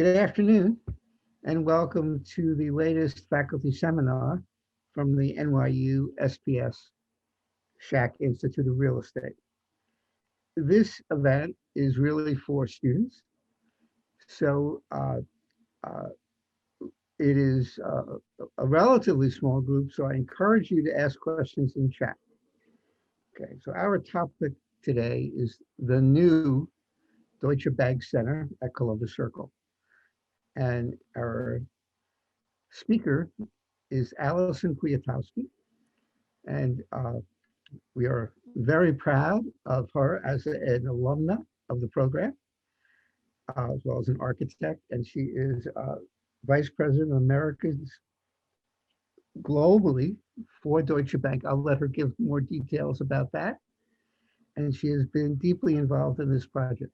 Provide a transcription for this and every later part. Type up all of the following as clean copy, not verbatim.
Good afternoon, and welcome to the latest faculty seminar from the NYU SPS Shack Institute of Real Estate. This event is really for students, so uh, it is a relatively small group, so I encourage you to ask questions in chat. Okay, so our topic today is the new Deutsche Bank Center at Columbus Circle. And our speaker is Alison Kwiatkowski, and we are very proud of her as an alumna of the program, as well as an architect, and she is Vice President of Americas globally for Deutsche Bank. I'll let her give more details about that, and she has been deeply involved in this project.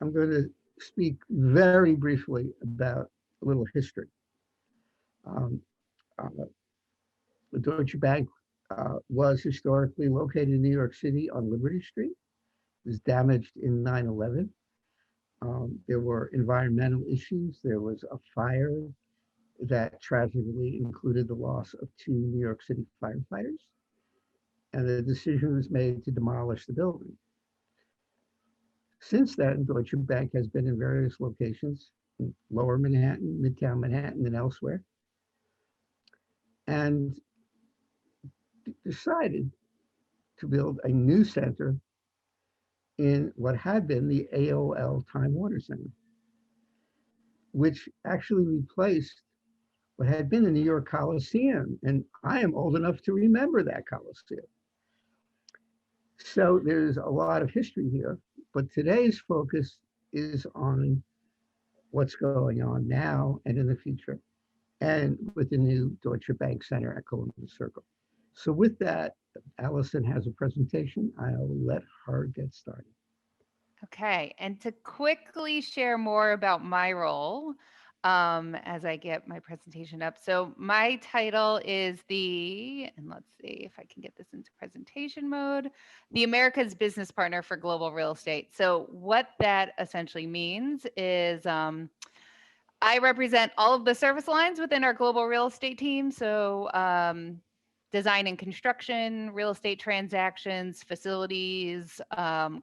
I'm going to speak very briefly about a little history. Um, uh, the Deutsche Bank was historically located in New York City on Liberty Street. It was damaged in 9/11. There were environmental issues. There was a fire that tragically included the loss of 2 New York City firefighters. And the decision was made to demolish the building. Since then, Deutsche Bank has been in various locations in Lower Manhattan, Midtown Manhattan, and elsewhere, and decided to build a new center in what had been the AOL Time Warner Center, which actually replaced what had been the New York Colosseum. And I am old enough to remember that Colosseum. So there's a lot of history here, but today's focus is on what's going on now and in the future, and with the new Deutsche Bank Center at Columbus Circle. So with that, Alison has a presentation. I'll let her get started. Okay, and to quickly share more about my role as I get my presentation up. So my title is and let's see if I can get this into presentation mode, the America's Business Partner for Global Real Estate. So what that essentially means is I represent all of the service lines within our global real estate team. So design and construction, real estate transactions, facilities,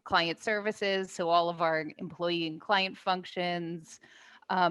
client services. So all of our employee and client functions,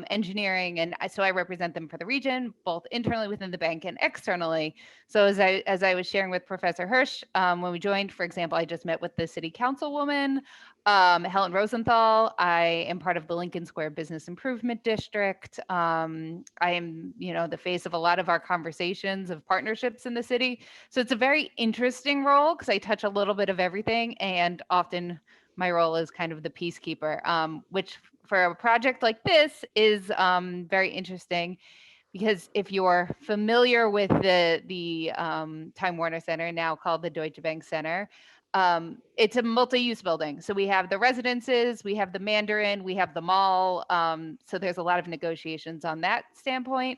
engineering, and so I represent them for the region, both internally within the bank and externally. So as I was sharing with Professor Hersh, when we joined, for example, I just met with the city councilwoman, Helen Rosenthal. I am part of the Lincoln Square Business Improvement District. I am, the face of a lot of our conversations of partnerships in the city. So it's a very interesting role because I touch a little bit of everything, and often my role is kind of the peacekeeper, which for a project like this is very interesting because if you're familiar with the Time Warner Center, now called the Deutsche Bank Center, it's a multi-use building. So we have the residences, we have the Mandarin, we have the mall. So there's a lot of negotiations on that standpoint.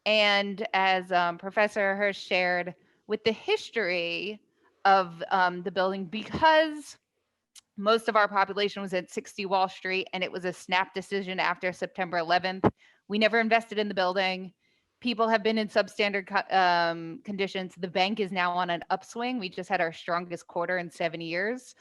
And as Professor Hersh shared, with the history of the building, because most of our population was at 60 Wall Street, and it was a snap decision after September 11th. We never invested in the building. People have been in substandard conditions. The bank is now on an upswing. We just had our strongest quarter in 7 years.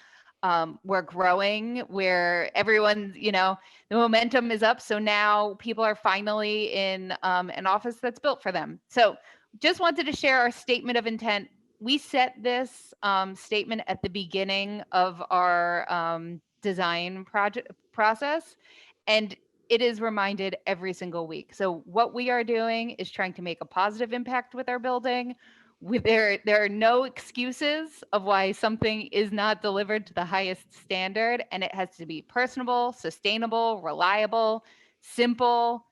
We're growing, where everyone's, the momentum is up. So now people are finally in an office that's built for them. So just wanted to share our statement of intent. We set this statement at the beginning of our design project process, and it is reminded every single week. So what we are doing is trying to make a positive impact with our building. There are no excuses of why something is not delivered to the highest standard, and it has to be personable, sustainable, reliable, simple.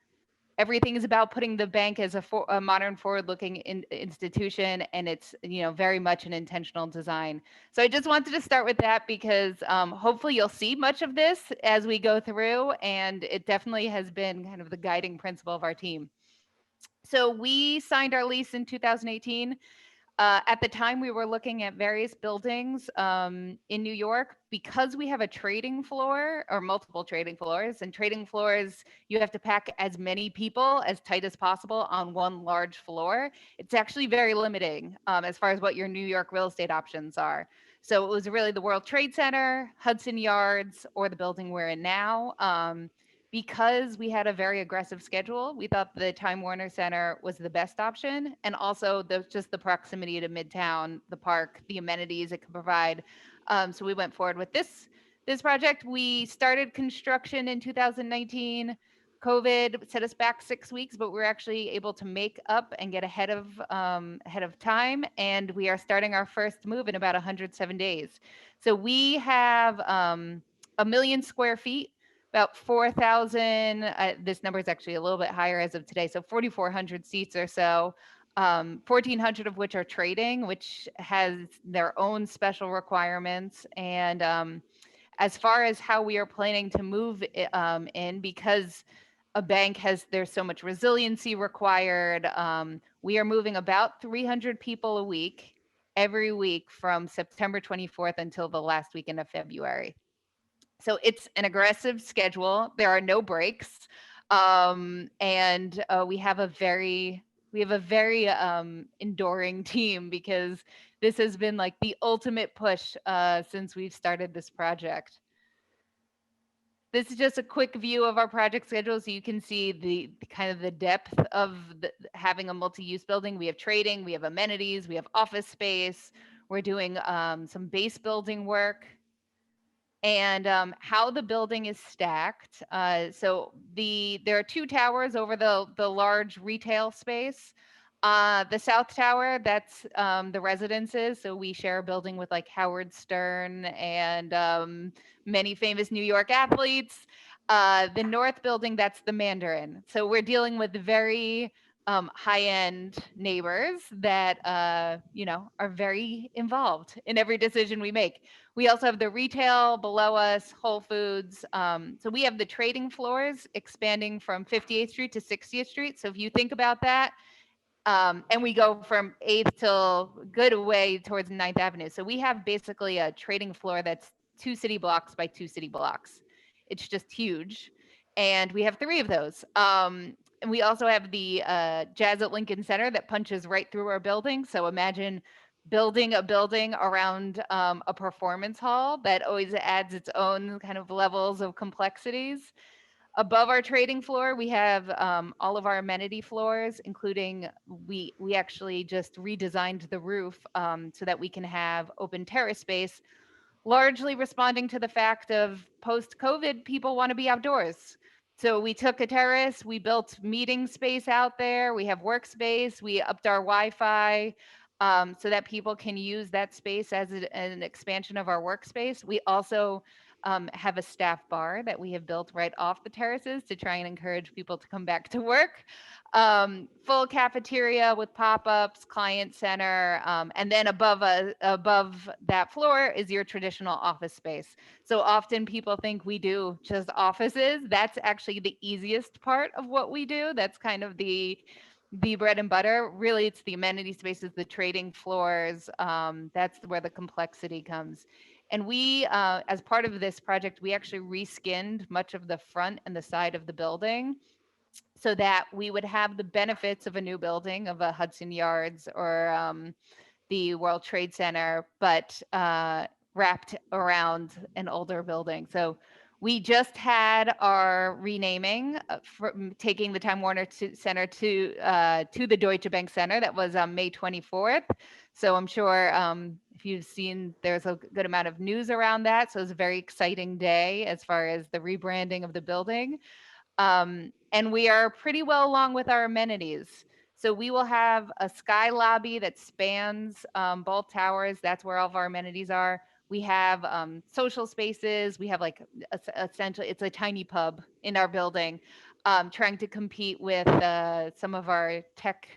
Everything is about putting the bank as a modern, forward-looking institution, and it's very much an intentional design. So I just wanted to start with that because hopefully you'll see much of this as we go through, and it definitely has been kind of the guiding principle of our team. So we signed our lease in 2018. At the time, we were looking at various buildings in New York because we have a trading floor or multiple trading floors. And trading floors, you have to pack as many people as tight as possible on one large floor. It's actually very limiting as far as what your New York real estate options are. So it was really the World Trade Center, Hudson Yards, or the building we're in now. Because we had a very aggressive schedule, we thought the Time Warner Center was the best option, and also just the proximity to Midtown, the park, the amenities it could provide. So we went forward with this project. We started construction in 2019. COVID set us back 6 weeks, but we were actually able to make up and get ahead of time, and we are starting our first move in about 107 days. So we have 1,000,000 square feet, about 4,000. This number is actually a little bit higher as of today. So 4,400 seats or so, 1,400 of which are trading, which has their own special requirements. And as far as how we are planning to move in, because a bank there's so much resiliency required, we are moving about 300 people a week, every week from September 24th until the last weekend of February. So it's an aggressive schedule. There are no breaks. And we have a very enduring team, because this has been like the ultimate push since we've started this project. This is just a quick view of our project schedule, so you can see the kind of the depth of having a multi-use building. We have trading, we have amenities, we have office space. We're doing some base building work. And how the building is stacked. So there are two towers over the large retail space. The South Tower, that's the residences. So we share a building with like Howard Stern and many famous New York athletes. The North building, that's the Mandarin. So we're dealing with very high-end neighbors that are very involved in every decision we make. We also have the retail below us, Whole Foods. So we have the trading floors expanding from 58th Street to 60th Street. So if you think about that, and we go from 8th till good way towards 9th Avenue. So we have basically a trading floor that's 2 city blocks by 2 city blocks. It's just huge. And we have 3 of those. And we also have the Jazz at Lincoln Center that punches right through our building. So imagine building a building around a performance hall that always adds its own kind of levels of complexities. Above our trading floor, we have all of our amenity floors, including we actually just redesigned the roof so that we can have open terrace space, largely responding to the fact of post-COVID, people want to be outdoors. So we took a terrace, we built meeting space out there, we have workspace, we upped our Wi-Fi so that people can use that space as an expansion of our workspace. We also have a staff bar that we have built right off the terraces to try and encourage people to come back to work. Full cafeteria with pop-ups, client center, and then above that floor is your traditional office space. So often people think we do just offices. That's actually the easiest part of what we do. That's kind of the bread and butter. Really, it's the amenity spaces, the trading floors. That's where the complexity comes. And we, as part of this project, we actually reskinned much of the front and the side of the building so that we would have the benefits of a new building, of a Hudson Yards or the World Trade Center, but wrapped around an older building. So we just had our renaming, taking the Time Warner Center to the Deutsche Bank Center. That was on May 24th. So I'm sure if you've seen, there's a good amount of news around that. So it's a very exciting day as far as the rebranding of the building. And we are pretty well along with our amenities. So we will have a sky lobby that spans both towers. That's where all of our amenities are. We have social spaces. We have like essentially, it's a tiny pub in our building, trying to compete with some of our tech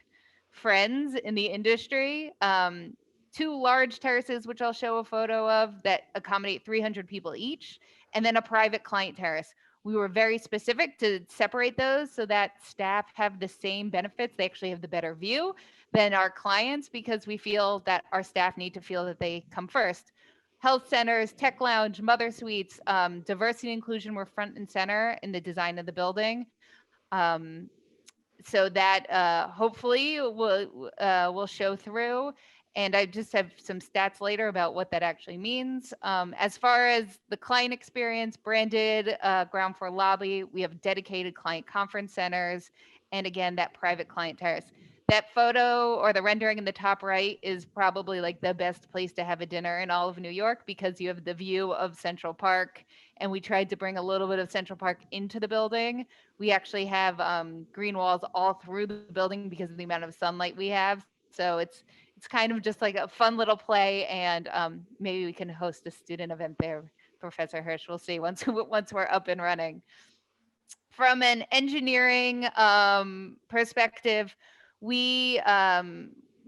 friends in the industry. 2 large terraces, which I'll show a photo of, that accommodate 300 people each, and then a private client terrace. We were very specific to separate those so that staff have the same benefits. They actually have the better view than our clients because we feel that our staff need to feel that they come first. Health centers, tech lounge, mother suites, diversity and inclusion were front and center in the design of the building. Um, so that hopefully will show through. And I just have some stats later about what that actually means. As far as the client experience, branded ground floor lobby, we have dedicated client conference centers, and again, that private client terrace. That photo or the rendering in the top right is probably like the best place to have a dinner in all of New York because you have the view of Central Park. And we tried to bring a little bit of Central Park into the building. We actually have green walls all through the building because of the amount of sunlight we have. So it's kind of just like a fun little play, and maybe we can host a student event there, Professor Hersh. We'll see once once we're up and running. From an engineering perspective, we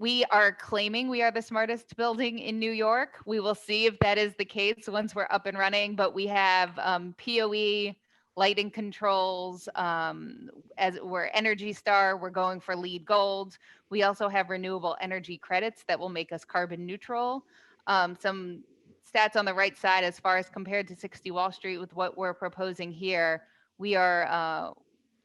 we are claiming we are the smartest building in New York. We will see if that is the case once we're up and running, but we have POE, lighting controls, as we're Energy Star, we're going for LEED Gold. We also have renewable energy credits that will make us carbon neutral. Some stats on the right side as far as compared to 60 Wall Street with what we're proposing here, we are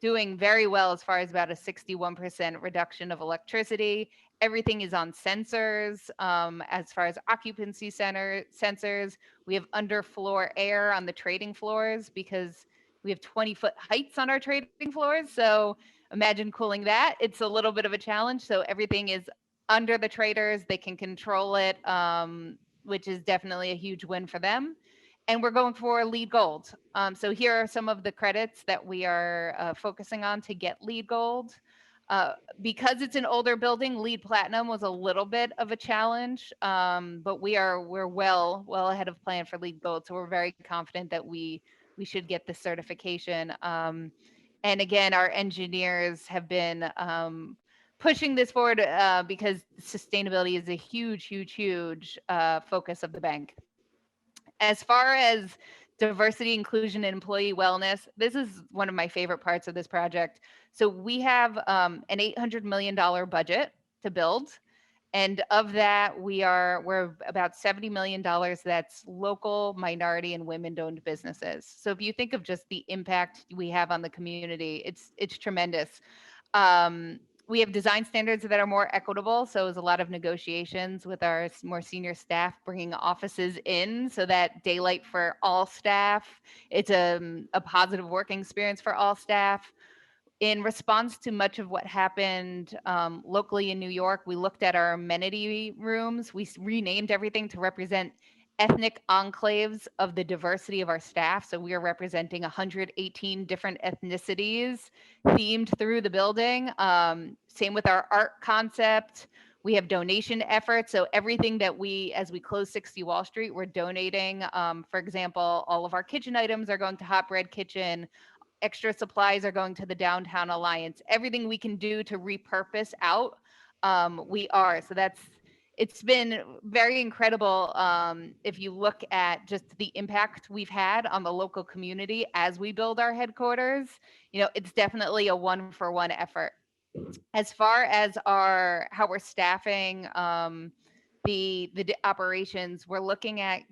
doing very well as far as about a 61% reduction of electricity. Everything is on sensors. As far as occupancy center sensors, we have underfloor air on the trading floors because we have 20-foot heights on our trading floors. So imagine cooling that. It's a little bit of a challenge. So everything is under the traders. They can control it, which is definitely a huge win for them. And we're going for LEED Gold. So here are some of the credits that we are focusing on to get LEED Gold. Because it's an older building, LEED Platinum was a little bit of a challenge, but we're well ahead of plan for LEED Gold. So we're very confident that we should get the certification. And again, our engineers have been pushing this forward because sustainability is a huge focus of the bank. As far as diversity, inclusion, and employee wellness, this is one of my favorite parts of this project. So we have an $800 million budget to build. And of that, we're about $70 million that's local, minority, and women-owned businesses. So if you think of just the impact we have on the community, it's tremendous. We have design standards that are more equitable. So there's a lot of negotiations with our more senior staff, bringing offices in so that daylight for all staff. It's a positive working experience for all staff. In response to much of what happened locally in New York, we looked at our amenity rooms. We renamed everything to represent ethnic enclaves of the diversity of our staff. So we are representing 118 different ethnicities themed through the building. Same with our art concept. We have donation efforts. So everything that as we close 60 Wall Street, we're donating. For example, all of our kitchen items are going to Hot Bread Kitchen. Extra supplies are going to the Downtown Alliance. Everything we can do to repurpose out, we are. So it's been very incredible if you look at just the impact we've had on the local community as we build our headquarters. It's definitely a one-for-one effort. As far as how we're staffing the operations, we're looking at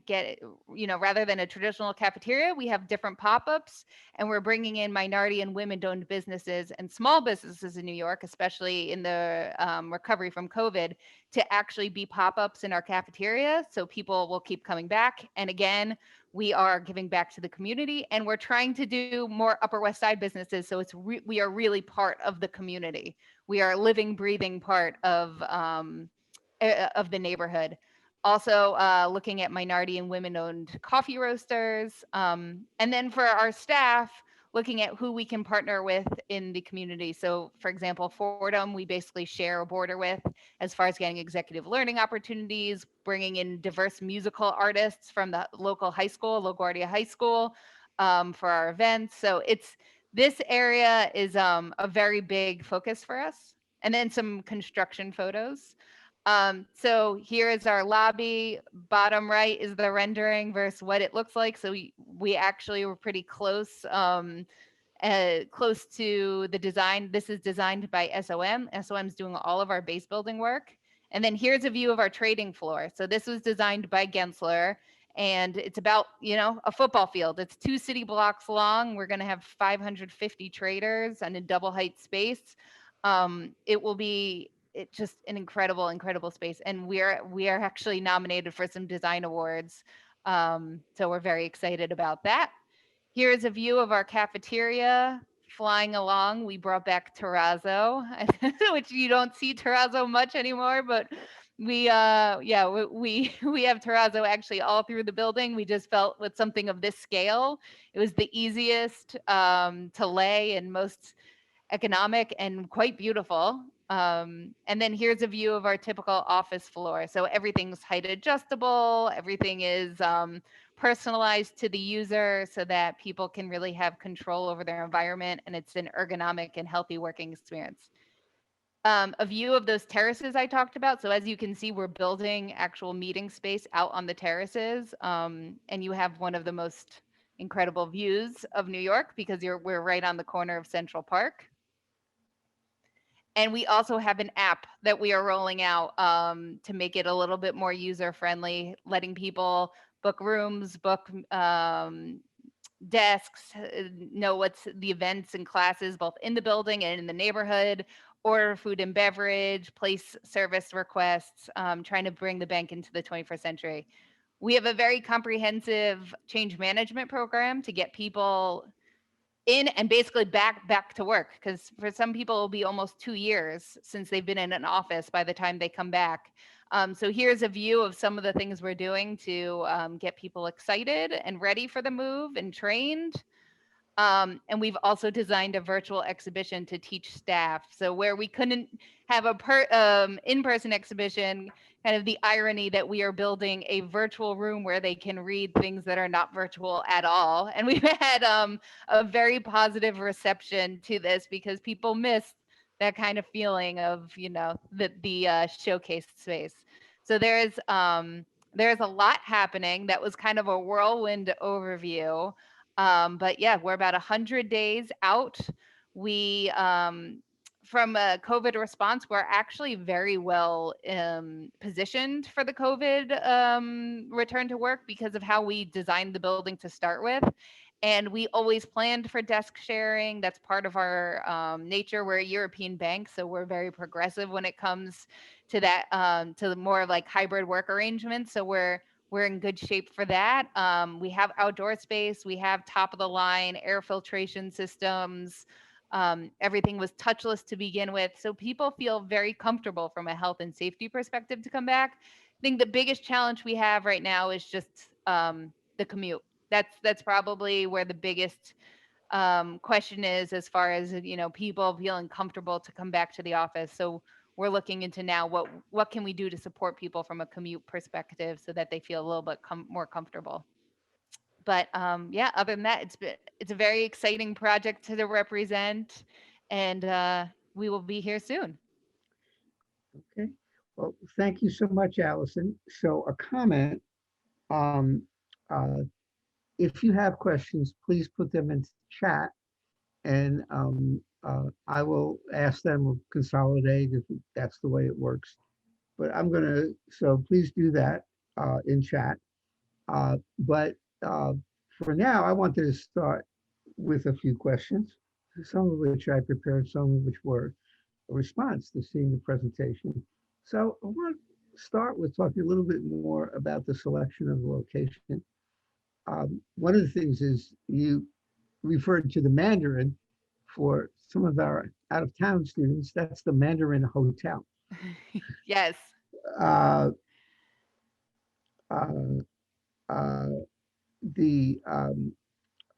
rather than a traditional cafeteria, we have different pop-ups, and we're bringing in minority and women-owned businesses and small businesses in New York, especially in the recovery from COVID, to actually be pop-ups in our cafeteria, so people will keep coming back. And again, we are giving back to the community, and we're trying to do more Upper West Side businesses, so we are really part of the community. We are a living, breathing part of the neighborhood. Also looking at minority and women-owned coffee roasters. And then for our staff, looking at who we can partner with in the community. So for example, Fordham, we basically share a border with as far as getting executive learning opportunities, bringing in diverse musical artists from the local high school, LaGuardia High School, for our events. So this area is a very big focus for us. And then some construction photos. So here is our lobby. Bottom right is the rendering versus what it looks like. So We actually were pretty close. Close to the design. This is designed by SOM. SOM's doing all of our base building work. And then here's a view of our trading floor. So this was designed by Gensler, and it's about, a football field. It's 2 city blocks long. We're going to have 550 traders on a double height space. It will be just an incredible space. And we are actually nominated for some design awards. So we're very excited about that. Here's a view of our cafeteria flying along. We brought back terrazzo, which you don't see terrazzo much anymore, but we we have terrazzo actually all through the building. We just felt with something of this scale, it was the easiest to lay and most economic and quite beautiful. And then here's a view of our typical office floor. So everything's height adjustable. Everything is personalized to the user so that people can really have control over their environment, and it's an ergonomic and healthy working experience. A view of those terraces I talked about. So as you can see, we're building actual meeting space out on the terraces, and you have one of the most incredible views of New York because we're right on the corner of Central Park. And we also have an app that we are rolling out to make it a little bit more user friendly, letting people book rooms, book desks, know what's the events and classes both in the building and in the neighborhood, order food and beverage, place service requests, trying to bring the bank into the 21st century. We have a very comprehensive change management program to get people in and basically back to work, because for some people it'll be almost 2 years since they've been in an office by the time they come back. So here's a view of some of the things we're doing to get people excited and ready for the move and trained. And we've also designed a virtual exhibition to teach staff. So where we couldn't have a in-person exhibition, kind of the irony that we are building a virtual room where they can read things that are not virtual at all. And we've had a very positive reception to this because people miss that kind of feeling of, the showcase space. So there's a lot happening. That was kind of a whirlwind overview. But yeah, we're about 100 days out. We, from a COVID response, we're actually very well positioned for the COVID return to work because of how we designed the building to start with. And we always planned for desk sharing. That's part of our nature. We're a European bank, so we're very progressive when it comes to that, to the more like hybrid work arrangements. So we're in good shape for that. We have outdoor space. We have top of the line air filtration systems. Everything was touchless to begin with. So people feel very comfortable from a health and safety perspective to come back. I think the biggest challenge we have right now is just the commute. That's probably where the biggest question is, as far as people feeling comfortable to come back to the office. So we're looking into now what can we do to support people from a commute perspective so that they feel a little bit more comfortable. But yeah, other than that, it's a very exciting project to represent, and we will be here soon. Okay. Well, thank you so much, Allison. So a comment, um, uh, if you have questions, please put them into chat and I will ask them or consolidate if that's the way it works. But so please do that in chat. But for now, I wanted to start with a few questions, some of which I prepared, some of which were a response to seeing the presentation. So I want to start with talking a little bit more about the selection of the location. One of the things is you referred to the Mandarin. For some of our out-of-town students, that's the Mandarin Hotel. Yes. Uh, uh, uh, the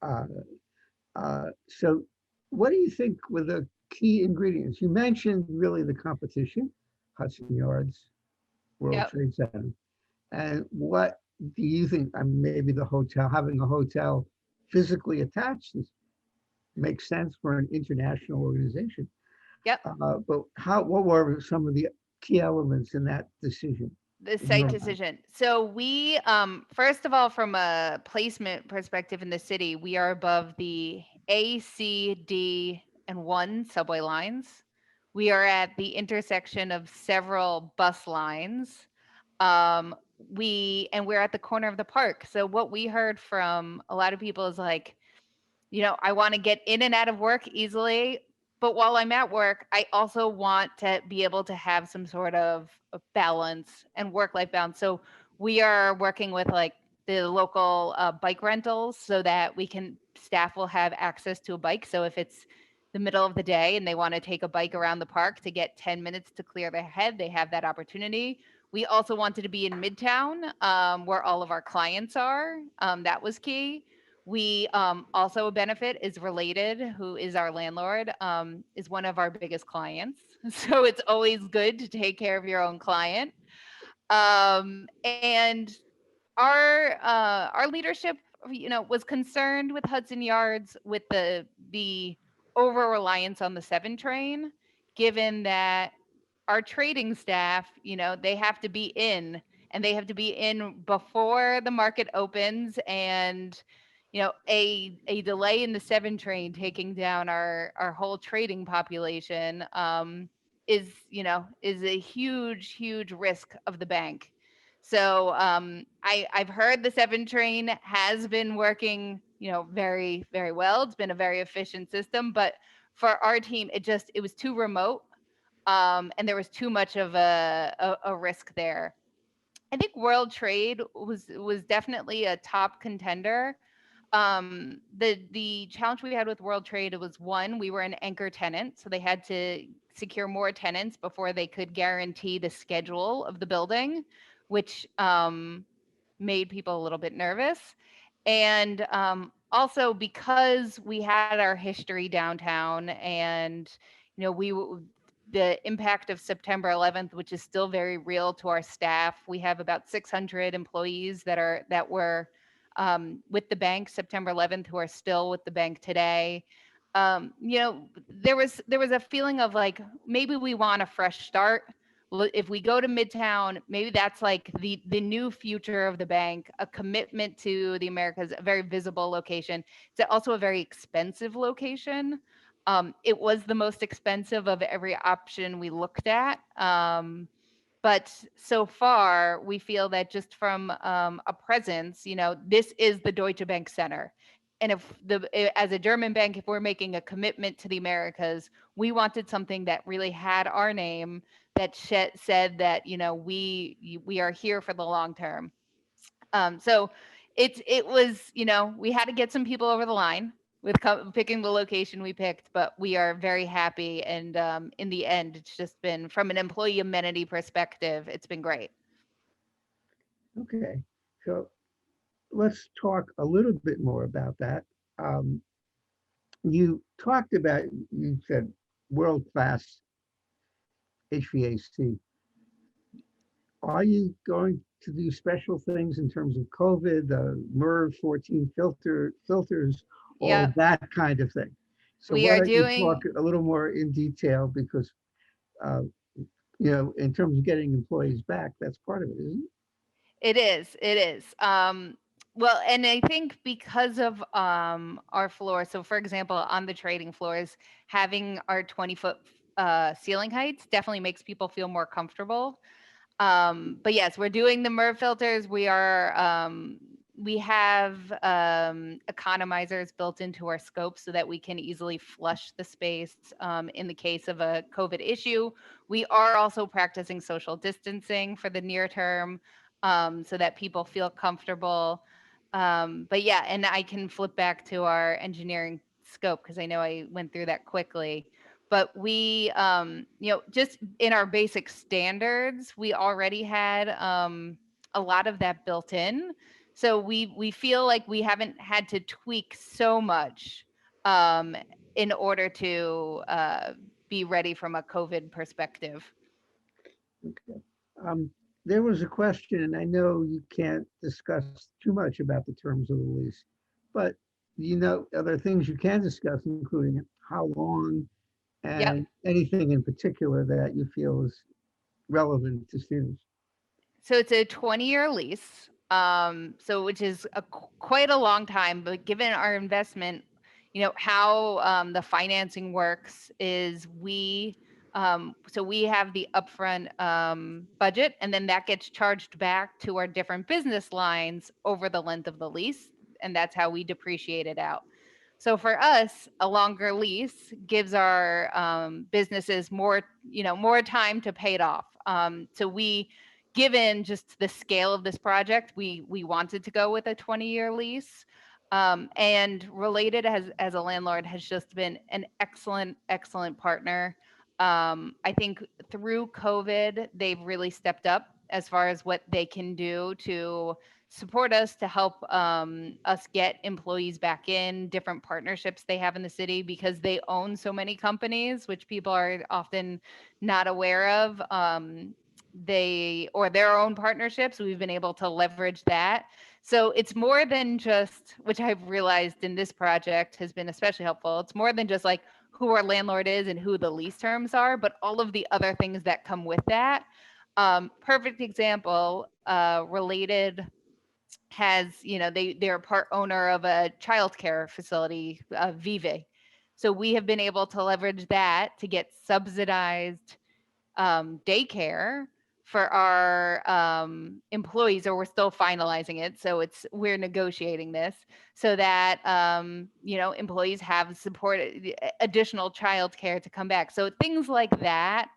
uh, so what do you think were the key ingredients? You mentioned really the competition, Hudson Yards, World Yep. Trade Center. And what do you think, maybe the hotel, having a hotel physically attached makes sense for an international organization. Yep. But what were some of the key elements in that decision? The in your site mind? decision. So we, first of all, from a placement perspective in the city, we are above the A, C, D, and 1 subway lines. We are at the intersection of several bus lines. We're at the corner of the park. So what we heard from a lot of people is like, I want to get in and out of work easily. But while I'm at work, I also want to be able to have some sort of balance and work life balance. So we are working with like the local bike rentals so that staff will have access to a bike. So if it's the middle of the day and they want to take a bike around the park to get 10 minutes to clear their head, they have that opportunity. We also wanted to be in Midtown, where all of our clients are. That was key. We also a benefit is Related, who is our landlord, is one of our biggest clients. So it's always good to take care of your own client. And our leadership, was concerned with Hudson Yards with the over reliance on the 7 train, given that our trading staff, they have to be in and they have to be in before the market opens. And a delay in the 7 train taking down our whole trading population is a huge risk of the bank. So I've heard the 7 train has been working, very, very well. It's been a very efficient system, but for our team, it was too remote, and there was too much of a risk there. I think World Trade was definitely a top contender. The challenge we had with World Trade, it was one, we were an anchor tenant, so they had to secure more tenants before they could guarantee the schedule of the building, which made people a little bit nervous. And also because we had our history downtown, and the impact of September 11th, which is still very real to our staff. We have about 600 employees that were with the bank September 11th who are still with the bank today. There was a feeling of like, maybe we want a fresh start. If we go to Midtown, maybe that's like the new future of the bank, a commitment to the Americas, a very visible location. It's also a very expensive location. It was the most expensive of every option we looked at. But so far, we feel that just from a presence, this is the Deutsche Bank Center. And as a German bank, if we're making a commitment to the Americas, we wanted something that really had our name, that said that we are here for the long term. So it was, we had to get some people over the line with picking the location we picked, but we are very happy. And in the end, it's just been, from an employee amenity perspective, it's been great. Okay, so let's talk a little bit more about that. Um, you talked about, you said world-class HVAC. Are you going to do special things in terms of COVID, MERV 14 filters, all Yep. of that kind of thing? So We why are don't you talk doing a little more in detail, because uh, in terms of getting employees back, that's part of it, isn't it? It is. It is. Well, and I think because of our floor, so for example, on the trading floors, having our 20-foot ceiling heights definitely makes people feel more comfortable. But yes, we're doing the MERV filters. We have economizers built into our scope so that we can easily flush the space in the case of a COVID issue. We are also practicing social distancing for the near term, so that people feel comfortable. But yeah, and I can flip back to our engineering scope because I know I went through that quickly. But we, just in our basic standards, we already had a lot of that built in. So we feel like we haven't had to tweak so much um, in order to be ready from a COVID perspective. Okay. Um, there was a question, and I know you can't discuss too much about the terms of the lease, but are there things you can discuss, including how long Yep. and anything in particular that you feel is relevant to students? So it's a 20-year lease. So which is quite a long time, but given our investment, how the financing works is so we have the upfront budget, and then that gets charged back to our different business lines over the length of the lease, and that's how we depreciate it out. So for us, a longer lease gives our businesses more time to pay it off. So given just the scale of this project, we wanted to go with a 20-year lease. And Related as a landlord has just been an excellent partner. I think through COVID, they've really stepped up as far as what they can do to support us, to help us get employees back in, different partnerships they have in the city, because they own so many companies, which people are often not aware of. Their own partnerships, we've been able to leverage that. So it's more than just, which I've realized in this project has been especially helpful, it's more than just like who our landlord is and who the lease terms are, but all of the other things that come with that. Perfect example, Related has, they're part owner of a childcare facility, Vive. So we have been able to leverage that to get subsidized daycare for our employees, or we're still finalizing it. So we're negotiating this so that employees have support, additional childcare to come back. So things like that,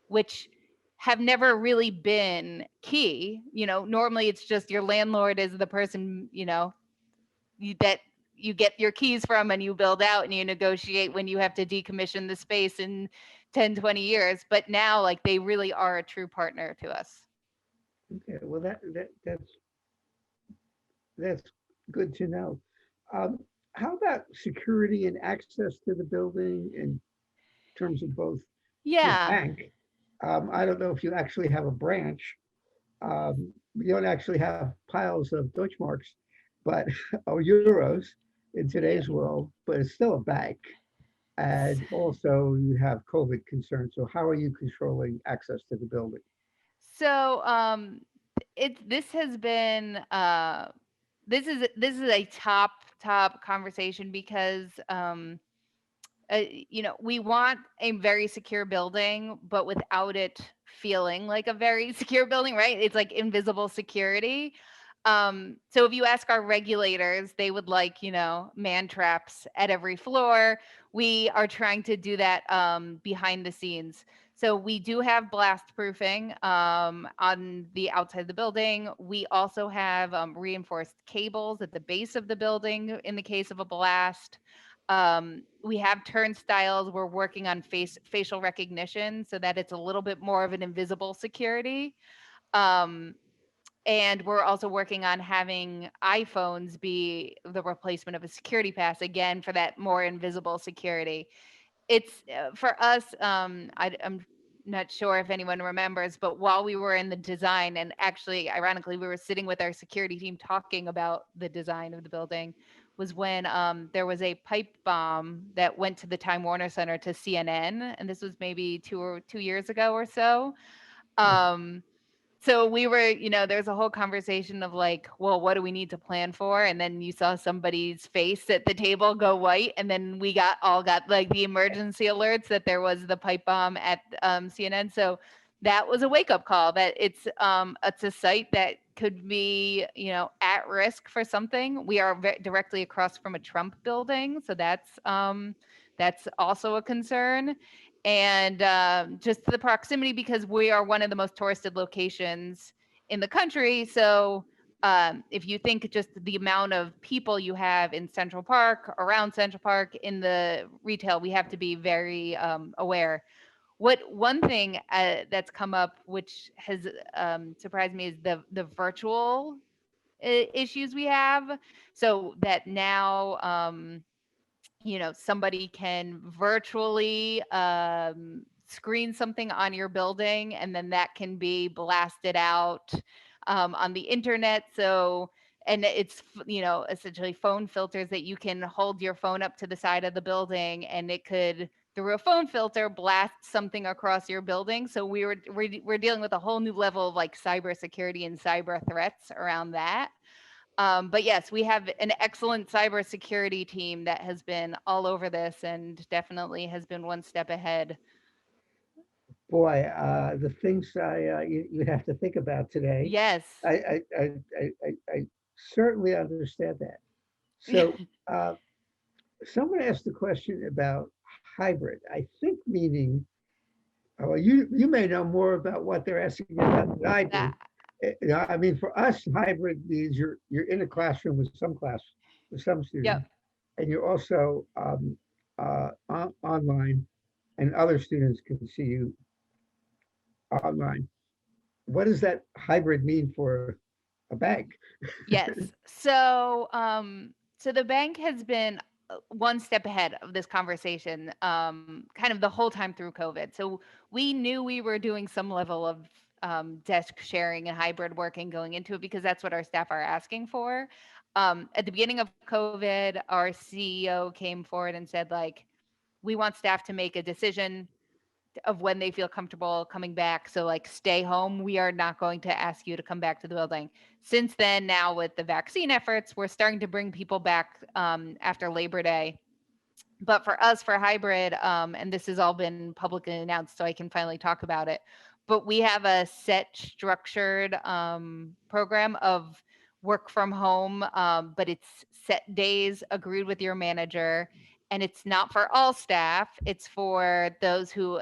which have never really been key. Normally it's just your landlord is the person, that you get your keys from, and you build out and you negotiate when you have to decommission the space in 10, 20 years. But now, like, they really are a true partner to us. Okay, well, that's good to know. Um, how about security and access to the building in terms of both your Yeah. bank? I don't know if you actually have a branch. We don't actually have piles of Deutschmarks, but or euros in Yeah. today's world, but it's still a bank. And also you have COVID concerns. So how are you controlling access to the building? So this has been this is a top conversation, because we want a very secure building, but without it feeling like a very secure building, right? It's like invisible security. So if you ask our regulators, they would like, man traps at every floor. We are trying to do that behind the scenes. So we do have blast proofing on the outside of the building. We also have reinforced cables at the base of the building in the case of a blast. We have turnstiles. We're working on facial recognition so that it's a little bit more of an invisible security. Um, and we're also working on having iPhones be the replacement of a security pass, again, for that more invisible security. It's for us, I'm not sure if anyone remembers, but while we were in the design, and actually, ironically, we were sitting with our security team talking about the design of the building, was when there was a pipe bomb that went to the Time Warner Center to CNN, and this was maybe 2 years ago or so. Yes. Um, so we were, there's a whole conversation of like, well, what do we need to plan for? And then you saw somebody's face at the table go white, and then we got like the emergency alerts that there was the pipe bomb at CNN. So that was a wake up call that it's a site that could be, at risk for something. We are directly across from a Trump building, so that's also a concern. And just the proximity, because we are one of the most touristed locations in the country. So if you think just the amount of people you have in Central Park, around Central Park, in the retail, we have to be very aware. One thing that's come up, which has surprised me, is the virtual issues we have. So that now somebody can virtually screen something on your building, and then that can be blasted out on the internet. So, and it's, essentially phone filters that you can hold your phone up to the side of the building, and it could through a phone filter blast something across your building. So we're dealing with a whole new level of like cybersecurity and cyber threats around that. But yes, we have an excellent cybersecurity team that has been all over this and definitely has been one step ahead. Boy, the things you have to think about today, Yes. I certainly understand that. So someone asked a question about hybrid. I think meaning, well, you may know more about what they're asking about than I do. That, I mean, for us, hybrid means you're in a classroom with some yep. students, and you're also online, and other students can see you online. What does that hybrid mean for a bank? Yes. So the bank has been one step ahead of this conversation, kind of the whole time through COVID. So we knew we were doing some level of desk sharing and hybrid working going into it because that's what our staff are asking for. At the beginning of COVID, our CEO came forward and said, like, we want staff to make a decision of when they feel comfortable coming back. So like stay home. We are not going to ask you to come back to the building. Since then, now with the vaccine efforts, we're starting to bring people back after Labor Day. But for us, for hybrid, and this has all been publicly announced, so I can finally talk about it. But we have a set structured program of work from home, but it's set days agreed with your manager, and it's not for all staff. It's for those who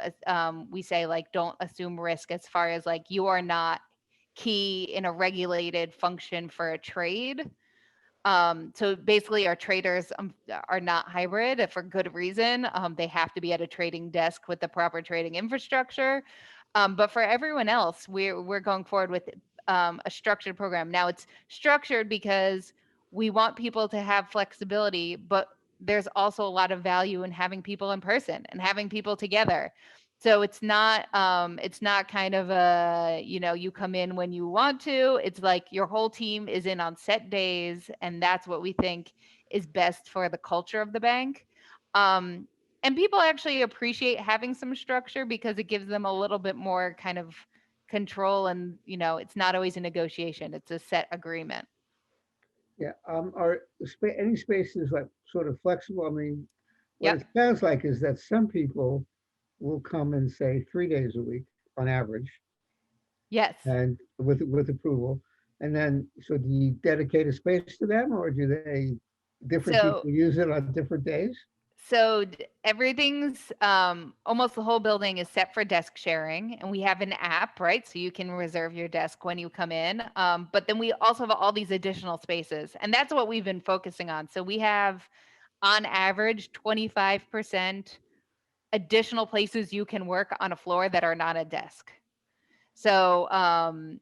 we say like don't assume risk as far as like you are not key in a regulated function for a trade. So basically, our traders are not hybrid for good reason. They have to be at a trading desk with the proper trading infrastructure. But for everyone else, we're going forward with a structured program. Now it's structured because we want people to have flexibility, but there's also a lot of value in having people in person and having people together. So it's not kind of a, you know, you come in when you want to. It's like your whole team is in on set days, and that's what we think is best for the culture of the bank. Um, and people actually appreciate having some structure because it gives them a little bit more kind of control, and you know, it's not always a negotiation, it's a set agreement. Yeah, are any spaces like sort of flexible? I mean, what Yep. it sounds like is that some people will come and say 3 days a week on average, Yes. and with approval. And then, so do you dedicate a space to them, or do they different So people use it on different days? everything's almost the whole building is set for desk sharing, and we have an app, right? So you can reserve your desk when you come in. But then we also have all these additional spaces, and that's what we've been focusing on. So we have on average 25% additional places you can work on a floor that are not a desk. So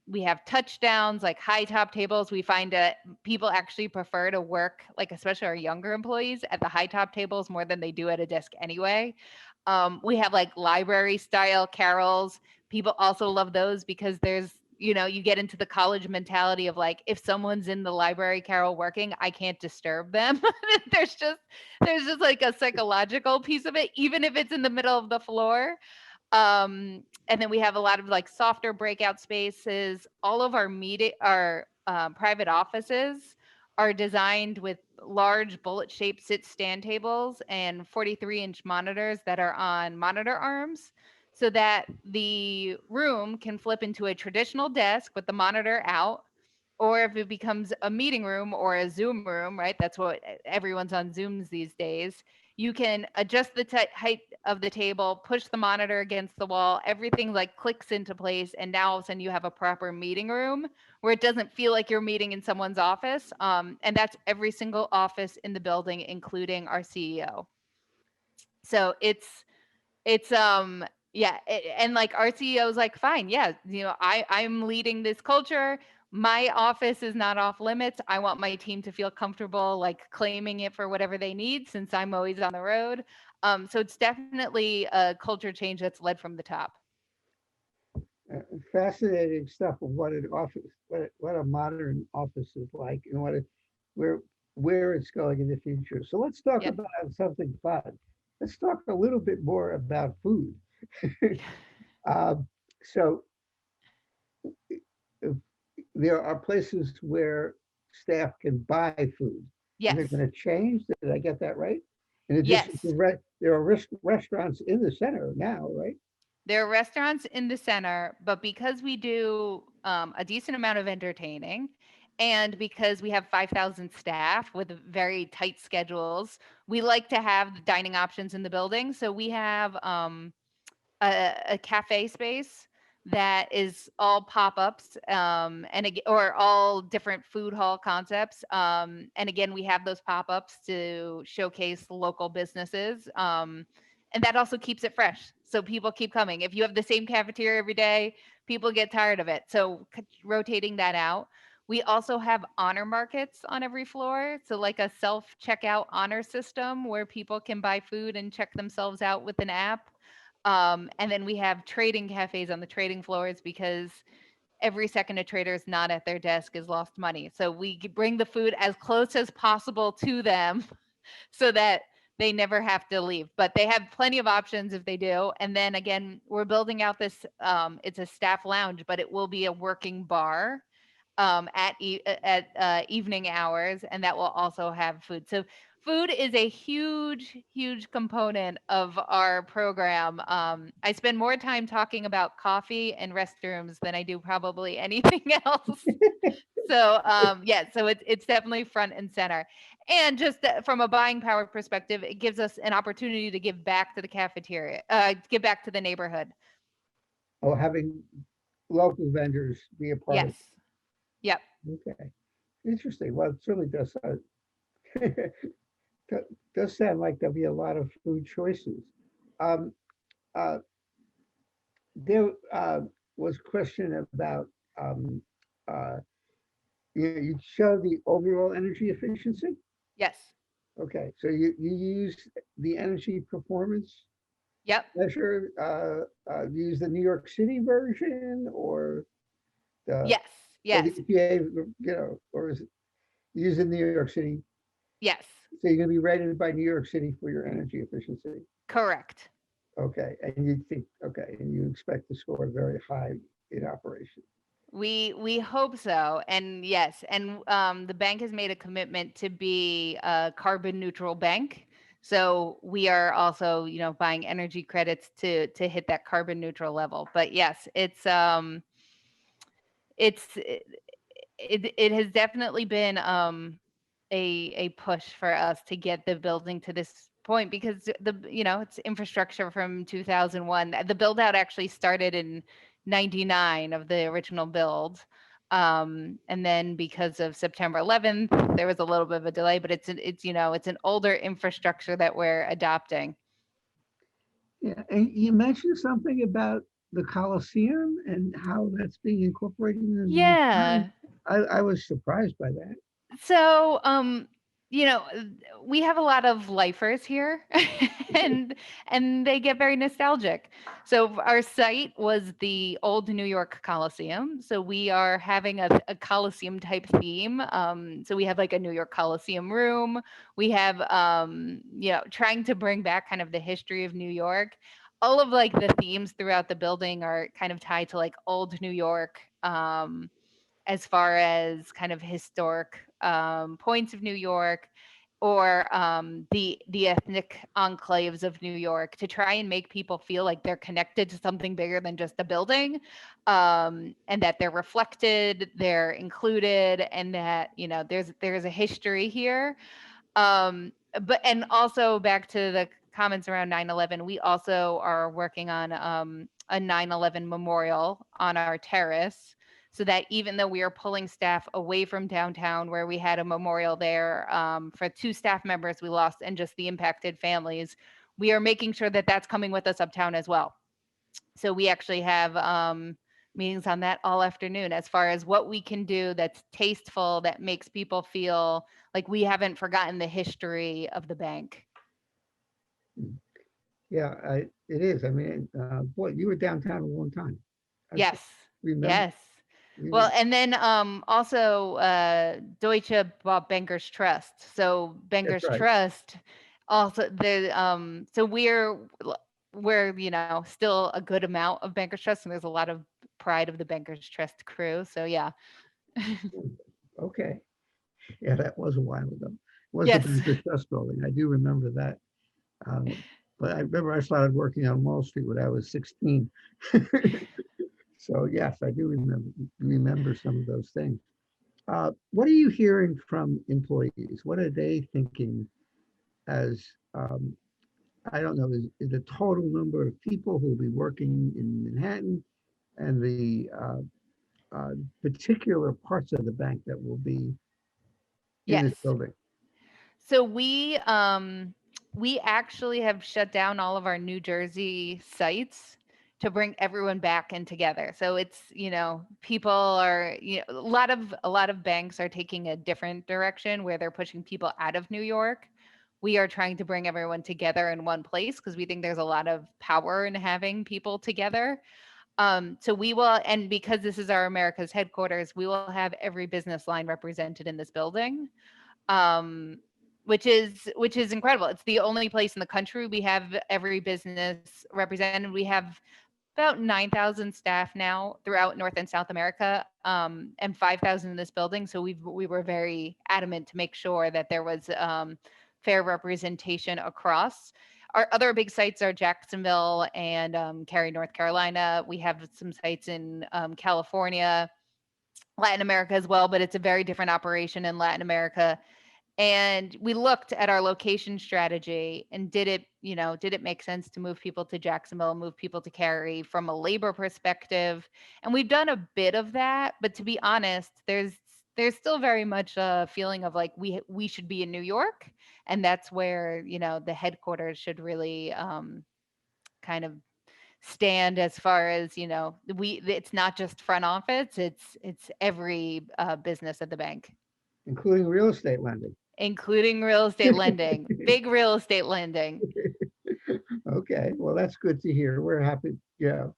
we have touchdowns, like high top tables. We find that people actually prefer to work, like especially our younger employees, at the high top tables more than they do at a desk anyway. We have like library style carrels. People also love those because there's, you know, you get into the college mentality of like, if someone's in the library carrel working, I can't disturb them. there's just there's just like a psychological piece of it, even if it's in the middle of the floor. And then we have a lot of like softer breakout spaces. All of our private offices are designed with large bullet shaped sit stand tables and 43-inch monitors that are on monitor arms so that the room can flip into a traditional desk with the monitor out, or if it becomes a meeting room or a Zoom room, right? That's what everyone's on Zooms these days. You can adjust the height of the table, push the monitor against the wall, everything like clicks into place, and now all of a sudden you have a proper meeting room where it doesn't feel like you're meeting in someone's office. And that's every single office in the building, including our CEO. So it's yeah, and like our CEO's like, fine, yeah, you know, I'm leading this culture. My office is not off limits. I want my team to feel comfortable like claiming it for whatever they need since I'm always on the road. So it's definitely a culture change that's led from the top. Fascinating stuff of what an office, what a modern office is like, and where where it's going in the future. So let's talk Yep. about something fun. let's talk a little bit more about food. Um, so if there are places where staff can buy food, and they're Yes. going to change. Did I get that right? In addition Yes. to there are restaurants in the center now, right? There are restaurants in the center, but because we do a decent amount of entertaining and because we have 5,000 staff with very tight schedules, we like to have the dining options in the building. So we have a cafe space that is all pop-ups or all different food hall concepts. And again, we have those pop-ups to showcase local businesses. And that also keeps it fresh. So people keep coming. If you have the same cafeteria every day, people get tired of it. So rotating that out. We also have honor markets on every floor. So like a self-checkout honor system where people can buy food and check themselves out with an app. And then we have trading cafes on the trading floors because every second a trader is not at their desk is lost money. So we bring the food as close as possible to them so that they never have to leave. But they have plenty of options if they do. And then again, we're building out this. It's a staff lounge, but it will be a working bar at evening hours, and that will also have food. So food is a huge component of our program. I spend more time talking about coffee and restrooms than I do probably anything else. So yeah, so it's definitely front and center. And just from a buying power perspective, it gives us an opportunity to give back to the cafeteria, give back to the neighborhood. Or having local vendors be a part of Yes. Yep. it. Okay, interesting. Well, it certainly does. Does sound like there'll be a lot of food choices. Um, uh, there was a question about uh, you show the overall energy efficiency. Yes. Okay, so you use the energy performance Yep. measure. Use the New York City version the Yes. or the Yes. EPA, or is it use the New York City? Yes. So you're going to be rated by New York City for your energy efficiency. Correct. Okay, and you think and you expect to score very high in operation. We hope so, and yes, and the bank has made a commitment to be a carbon neutral bank. So we are also, buying energy credits to hit that carbon neutral level. But yes, it's it has definitely been a push for us to get the building to this point because it's infrastructure from 2001. The build out actually started in 99 of the original build. And then because of September 11th, there was a little bit of a delay, but it's an older infrastructure that we're adopting. Yeah, and you mentioned something about the Colosseum and how that's being incorporated in the design. Yeah. I was surprised by that. So, you know, we have a lot of lifers here and they get very nostalgic. So our site was the old New York Coliseum. So we are having a Coliseum type theme. So we have like a New York Coliseum room. We have trying to bring back kind of the history of New York. All of like the themes throughout the building are kind of tied to like old New York. As far as kind of historic points of New York or the ethnic enclaves of New York to try and make people feel like they're connected to something bigger than just a building, and that they're reflected, they're included, and that there's a history here. But and also back to the comments around 9/11, we also are working on a 9/11 memorial on our terrace so that even though we are pulling staff away from downtown where we had a memorial there for 2 staff members we lost and just the impacted families, we are making sure that that's coming with us uptown as well. So we actually have meetings on that all afternoon as far as what we can do that's tasteful, that makes people feel like we haven't forgotten the history of the bank. Yeah, it is. I mean, boy, you were downtown a long time. I Yes. remember. Yes. You Well, were, and then also Deutsche bought Bankers Trust. So that's Bankers right. Trust Also, so we're still a good amount of Bankers Trust, and there's a lot of pride of the Bankers Trust crew. So yeah. Okay. Yeah, that was a while ago. It was the Yes. Bankers Trust building. I do remember that. But I remember I started working on Wall Street when I was 16. So yes, I do remember some of those things. What are you hearing from employees? What are they thinking as I don't know, is the total number of people who will be working in Manhattan and the particular parts of the bank that will be in Yes. this building? So we actually have shut down all of our New Jersey sites to bring everyone back in together. So it's, people are, a lot of banks are taking a different direction where they're pushing people out of New York. We are trying to bring everyone together in one place because we think there's a lot of power in having people together. So we will, and because this is our America's headquarters, we will have every business line represented in this building, um, which is incredible. It's the only place in the country we have every business represented. We have about 9,000 staff now throughout North and South America, and 5,000 in this building. So we were very adamant to make sure that there was fair representation across. Our other big sites are Jacksonville and Cary, North Carolina. We have some sites in California, Latin America as well, but it's a very different operation in Latin America. And we looked at our location strategy and did it make sense to move people to Jacksonville, move people to Cary from a labor perspective? And we've done a bit of that, but to be honest, there's still very much a feeling of like we should be in New York, and that's where the headquarters should really kind of stand, as far as it's not just front office, it's every business at the bank, Including real estate lending. including real estate lending, big real estate lending. Okay, well, that's good to hear. We're happy. Yeah,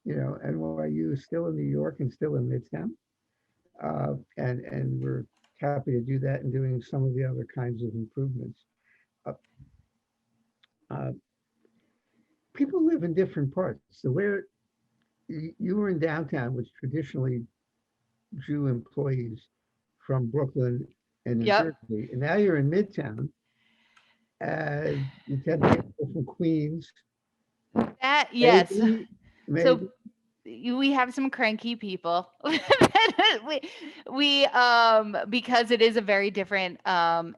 NYU is still in New York and still in Midtown, and we're happy to do that and doing some of the other kinds of improvements. Uh, uh, People live in different parts. So where you were in downtown, which traditionally drew employees from Brooklyn and New Yep. Jersey, and now you're in Midtown, and you tend to get people from Queens, That, yes. maybe, So maybe. we have some cranky people. We because it is a very different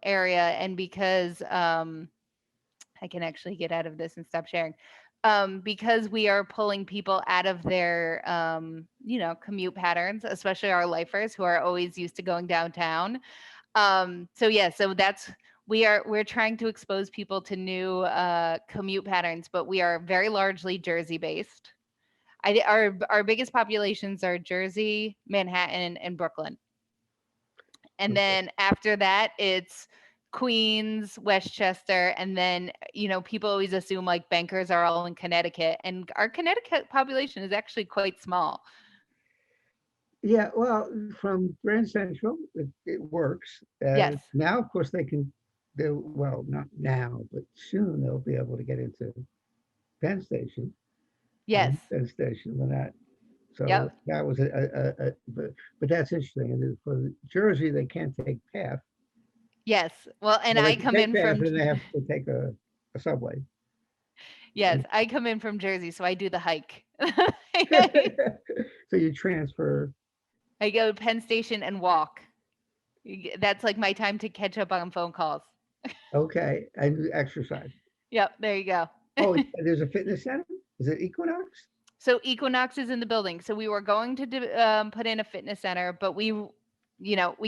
area, and because I can actually get out of this and stop sharing. Because we are pulling people out of their commute patterns, especially our lifers who are always used to going downtown. So yeah, so that's we're trying to expose people to new commute patterns, but we are very largely Jersey based. Our biggest populations are Jersey, Manhattan, and Brooklyn. And Okay. then after that, it's Queens, Westchester, and then people always assume like bankers are all in Connecticut, and our Connecticut population is actually quite small. Yeah, well, from Grand Central, it works. Yes. Now, of course, well, not now, but soon they'll be able to get into Penn Station, Yes. Penn Station with that. So Yep. that was but that's interesting. And for Jersey, they can't take PATH. Yes. Well, and Well, they I can come take in PATH from and they have to take a subway. yes, I come in from Jersey, so I do the hike. So you transfer. I go to Penn Station and walk. That's like my time to catch up on phone calls. Okay, and you exercise. Yep, there you go. Oh, there's a fitness center? Is it Equinox? So Equinox is in the building. So we were going to put in a fitness center, but we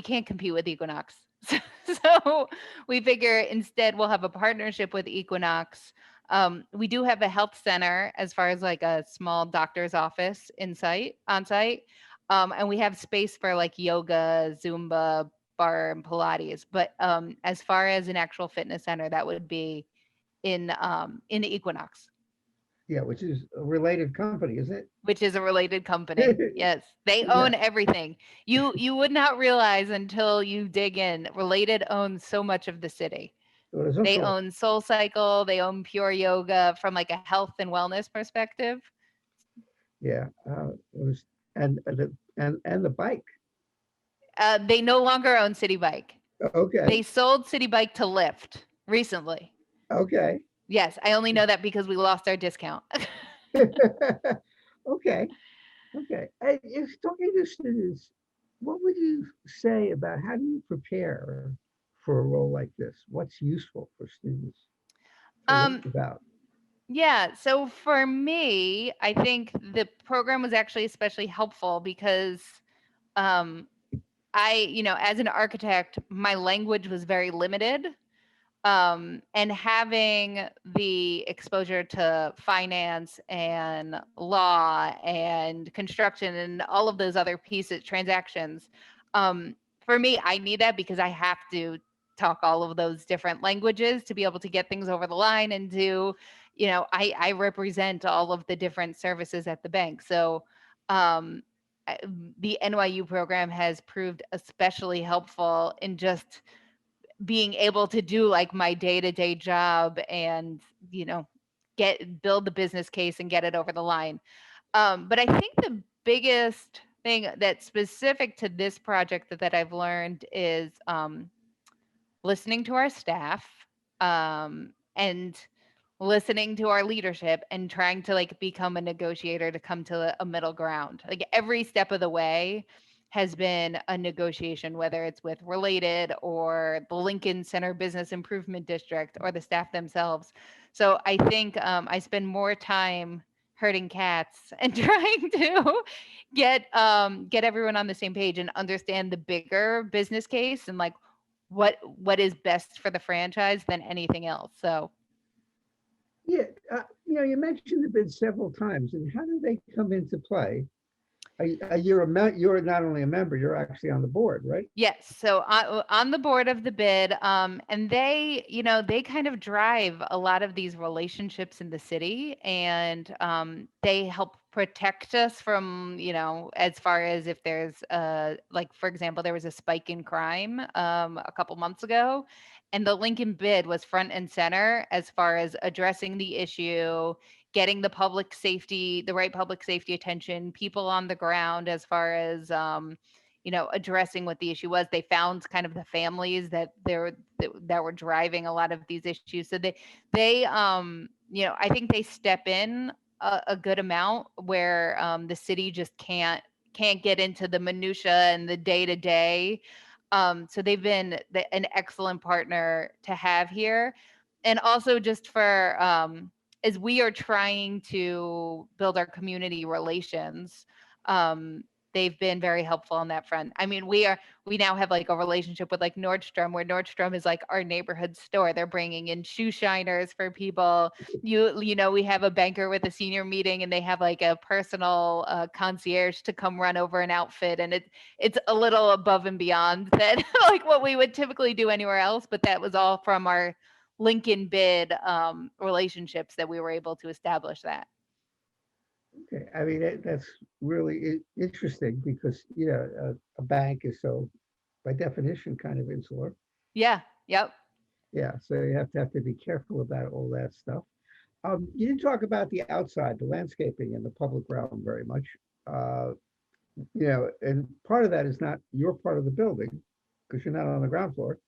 can't compete with Equinox. So we figure instead we'll have a partnership with Equinox. We do have a health center as far as like a small doctor's office on site. And we have space for like yoga, Zumba, bar, and Pilates. But as far as an actual fitness center, that would be in the Equinox, Yeah, which is a related company, isn't it? which is a related company. Yes, they Yeah. own everything. You would not realize until you dig in. Related owns so much of the city. Well, there's They also, own Soul Cycle, they own Pure Yoga from like a health and wellness perspective. yeah, and the bike. They no longer own City Bike. Okay, They sold City Bike to Lyft recently. okay, Yes, I only know that because we lost our discount. okay, okay. If talking to students, what would you say about how do you prepare for a role like this? What's useful for students to learn um, about? yeah, so for me, I think the program was actually especially helpful because um, as an architect, my language was very limited. And having the exposure to finance and law and construction and all of those other pieces, transactions, for me, I need that because I have to talk all of those different languages to be able to get things over the line and I represent all of the different services at the bank. So um, the NYU program has proved especially helpful in just being able to do like my day-to-day job and build the business case and get it over the line. But I think the biggest thing that's specific to this project that I've learned is listening to our staff, and listening to our leadership and trying to like become a negotiator to come to a middle ground. Like every step of the way has been a negotiation, whether it's with Related or the Lincoln Center Business Improvement District or the staff themselves. So I think I spend more time herding cats and trying to get everyone on the same page and understand the bigger business case and like what is best for the franchise than anything else. So Yeah, you mentioned the bid several times, and how do they come into play? You're not only a member, you're actually on the board, right? yes, so on the board of the bid, and they kind of drive a lot of these relationships in the city, and they help protect us from, as far as if there's like for example, there was a spike in crime a couple months ago, and the Lincoln bid was front and center as far as addressing the issue, getting the right public safety attention, people on the ground as far as addressing what the issue was. They found kind of the families that were driving a lot of these issues. So I think they step in a good amount where the city just can't get into the minutia and the day to day. So they've been an excellent partner to have here, and also just for as we are trying to build our community relations. Um, they've been very helpful on that front. I mean, we now have like a relationship with like Nordstrom, where Nordstrom is like our neighborhood store. They're bringing in shoe shiners for people. We have a banker with a senior meeting, and they have like a personal concierge to come run over an outfit, and it's a little above and beyond that like what we would typically do anywhere else. But that was all from our Lincoln bid relationships that we were able to establish that. Okay, I mean that's really interesting because a bank is so by definition kind of insular. Yeah. Yep. Yeah, so you have to be careful about all that stuff. You didn't talk about the outside, the landscaping and the public realm very much. Uh, and part of that is not your part of the building because you're not on the ground floor.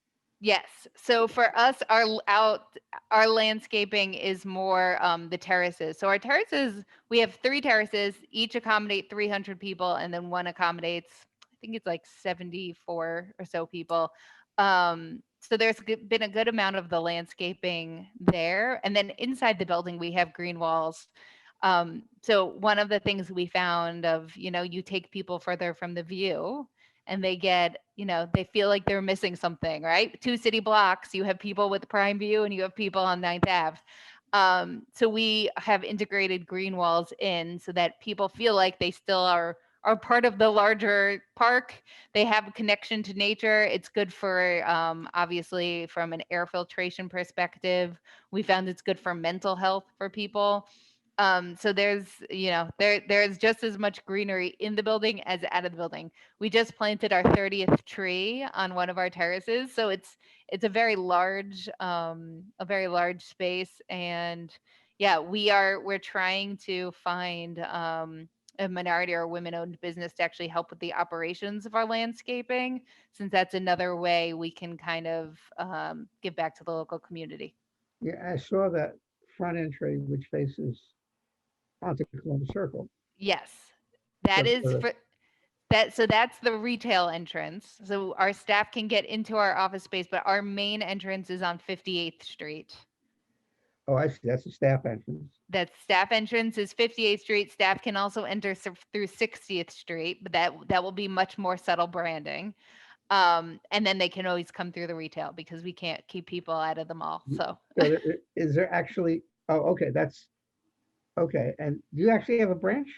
Yes. So for us, our landscaping is more the terraces. So our terraces, we have 3 terraces, each accommodate 300 people, and then one accommodates, I think it's like 74 or so people. So there's been a good amount of the landscaping there, and then inside the building we have green walls. So one of the things we found of, you take people further from the view, and they feel like they're missing something, right? 2 city blocks, you have people with prime view and you have people on Ninth Ave. So we have integrated green walls in so that people feel like they still are part of the larger park. They have a connection to nature. It's good for, obviously, from an air filtration perspective. We found it's good for mental health for people. So there's, there's just as much greenery in the building as out of the building. We just planted our 30th tree on one of our terraces, so it's a very large space. And yeah, we're trying to find a minority or women-owned business to actually help with the operations of our landscaping, since that's another way we can kind of give back to the local community. Yeah, I saw that front entry which faces onto Columbus Circle. Yes, that So, is for that. So that's the retail entrance. So our staff can get into our office space, but our main entrance is on 58th Street. oh, I see. That's the staff entrance. That staff entrance is 58th Street. Staff can also enter through 60th Street, but that will be much more subtle branding. And then they can always come through the retail because we can't keep people out of the mall. So So is there actually? Oh, okay. That's okay. And do you actually have a branch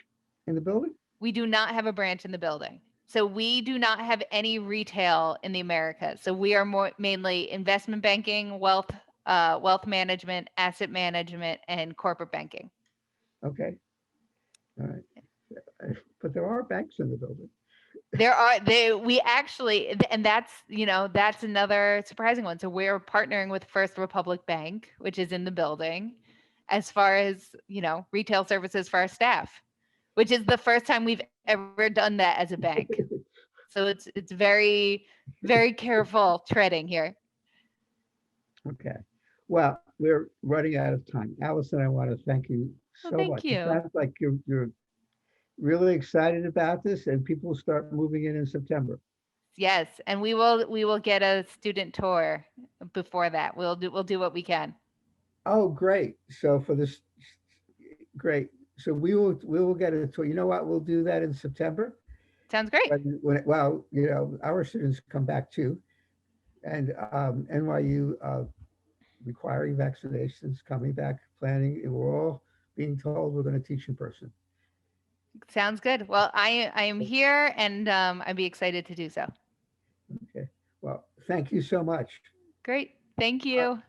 in the building? we do not have a branch in the building. So we do not have any retail in the Americas. So we are more mainly investment banking, wealth management, asset management, and corporate banking. Okay. All right. But there are banks in the building. We actually, and that's another surprising one. So we're partnering with First Republic Bank, which is in the building, as far as, retail services for our staff, which is the first time we've ever done that as a bank. So it's very, very careful treading here. Okay. Well, we're running out of time. Allison, I want to thank you Well, so thank much. It you. sounds like you're really excited about this, and people will start moving in September. Yes, and we will get a student tour before that. We'll do what we can. Oh, great. So for this, great. So we will get a tour. You know what? We'll do that in September. Sounds great. Well, our students come back too, and NYU requiring vaccinations, coming back, planning. We're all being told we're going to teach in person. Sounds good. Well, I am here, and I'd be excited to do so. Okay. Well, thank you so much. Great. Thank Uh, you.